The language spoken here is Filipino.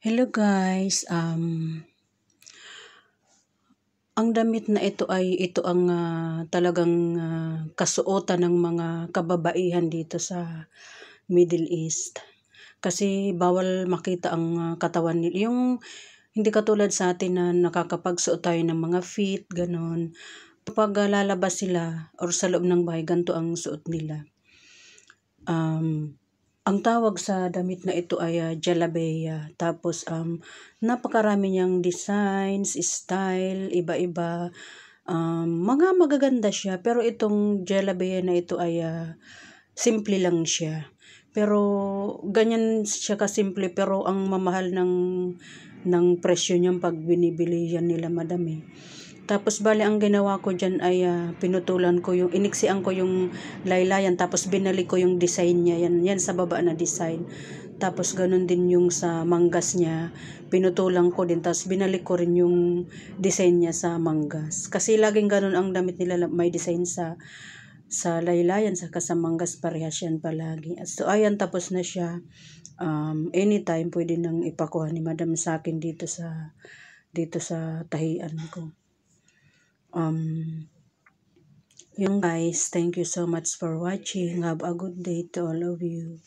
Hello guys, ang damit na ito ang talagang kasuotan ng mga kababaihan dito sa Middle East. Kasi bawal makita ang katawan nila. Yung hindi katulad sa atin na nakakapagsuot tayo ng mga fit, ganon. Kapag lalabas sila or sa loob ng bahay, ganito ang suot nila. Ang tawag sa damit na ito ay jalabeya. Tapos napakarami niyang designs, style, iba-iba. Mga magaganda siya, pero itong jalabeya na ito ay simple lang siya. Pero ganyan siya kasimple, pero ang mamahal ng presyo niyan pag binibili yan nila madami. Tapos bali ang ginawa ko diyan ay pinutulan ko yung iniksian ko yung laylayan, tapos binalik ko yung design niya, yan sa baba na design. Tapos ganun din yung sa manggas niya, pinutulan ko din, tapos binalik ko rin yung design niya sa manggas. Kasi laging ganun ang damit nila, may design sa laylayan saka sa manggas, parehas yan palagi. So ayan, tapos na siya. Anytime pwede nang ipakuha ni madam sa akin dito sa tahian ko. Yung guys, thank you so much for watching. Have a good day to all of you.